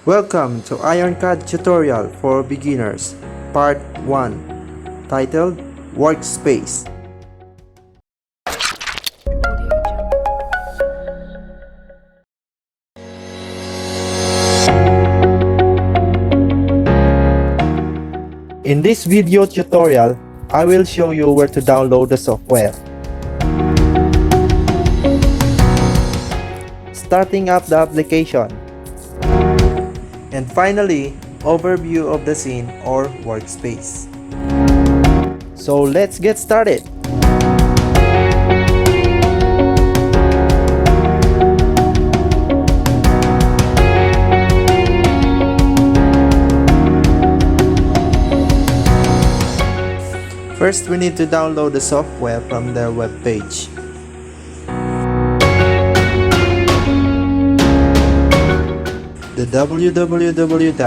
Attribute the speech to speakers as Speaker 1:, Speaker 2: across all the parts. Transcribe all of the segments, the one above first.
Speaker 1: Welcome to IRONCAD tutorial for beginners, part 1, titled Workspace. In this video tutorial, I will show you where to download the software. Starting up the application. And finally, overview of the scene or workspace. So let's get started. First, we need to download the software from their web page. The www.ironcad.com.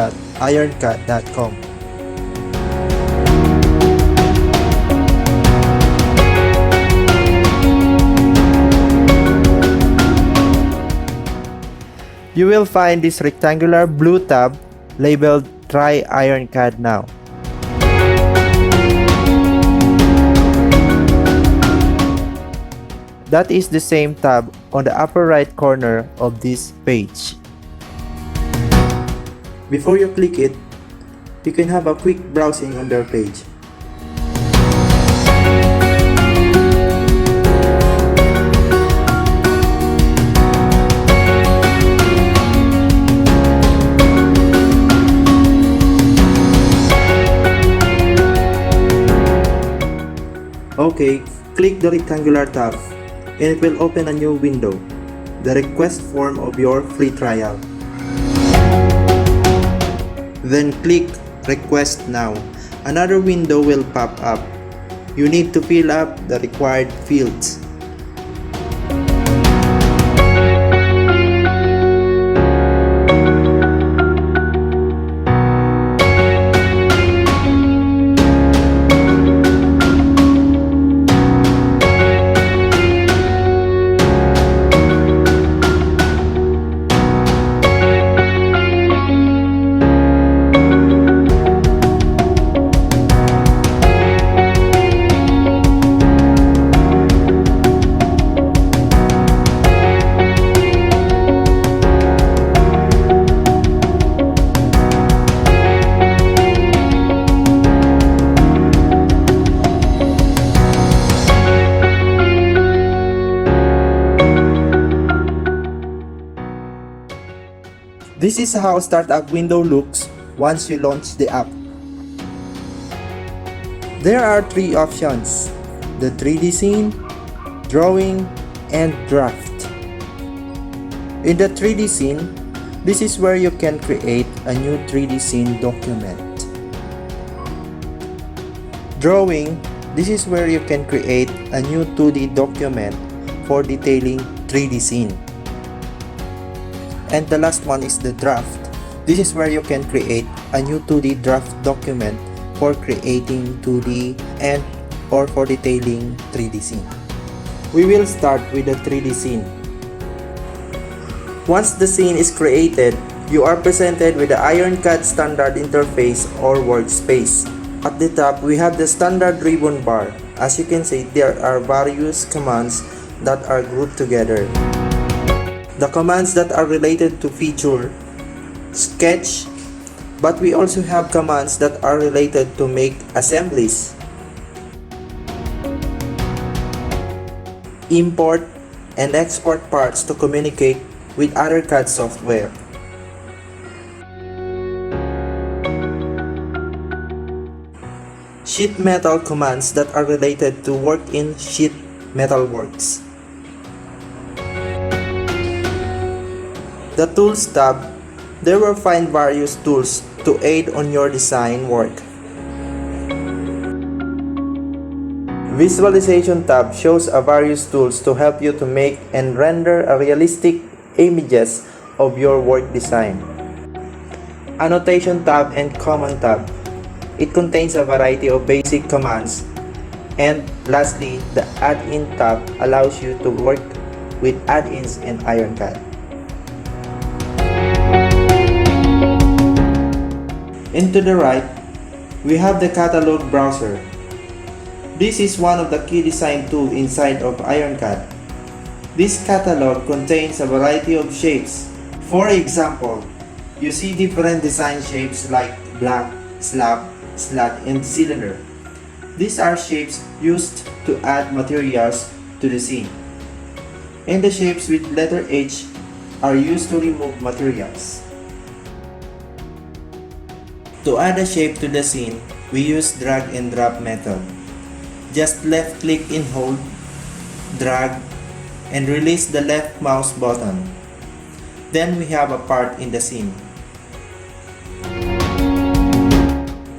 Speaker 1: You will find this rectangular blue tab labeled Try IRONCAD Now. That is the same tab on the upper right corner of this page. Before you click it, you can have a quick browsing on their page. Okay, click the rectangular tab and it will open a new window, the request form of your free trial. Then click Request Now. Another window will pop up. You need to fill up the required fields. This is how startup window looks once you launch the app. There are three options: the 3D scene, drawing, and draft. In the 3D scene, this is where you can create a new 3D scene document. Drawing, this is where you can create a new 2D document for detailing 3D scene. And the last one is the draft. This is where you can create a new 2D draft document for creating 2D and or for detailing 3D scene. We will start with the 3D scene. Once the scene is created, you are presented with the IRONCAD standard interface or workspace. At the top, we have the standard ribbon bar. As you can see, there are various commands that are grouped together. The commands that are related to feature, sketch, but we also have commands that are related to make assemblies, import and export parts to communicate with other CAD software. Sheet metal commands that are related to work in sheet metal works. The Tools tab, there will find various tools to aid on your design work. Visualization tab shows various tools to help you to make and render a realistic images of your work design. Annotation tab and Command tab. It contains a variety of basic commands. And lastly, the Add-in tab allows you to work with add-ins in IRONCAD. And to the right, we have the catalog browser. This is one of the key design tools inside of IRONCAD. This catalog contains a variety of shapes. For example, you see different design shapes like block, slab, slot, and cylinder. These are shapes used to add materials to the scene. And the shapes with letter H are used to remove materials. To add a shape to the scene, we use drag and drop method. Just left click and hold, drag, and release the left mouse button. Then we have a part in the scene.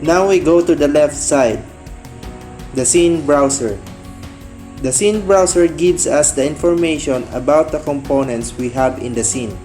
Speaker 1: Now we go to the left side, the scene browser. The scene browser gives us the information about the components we have in the scene.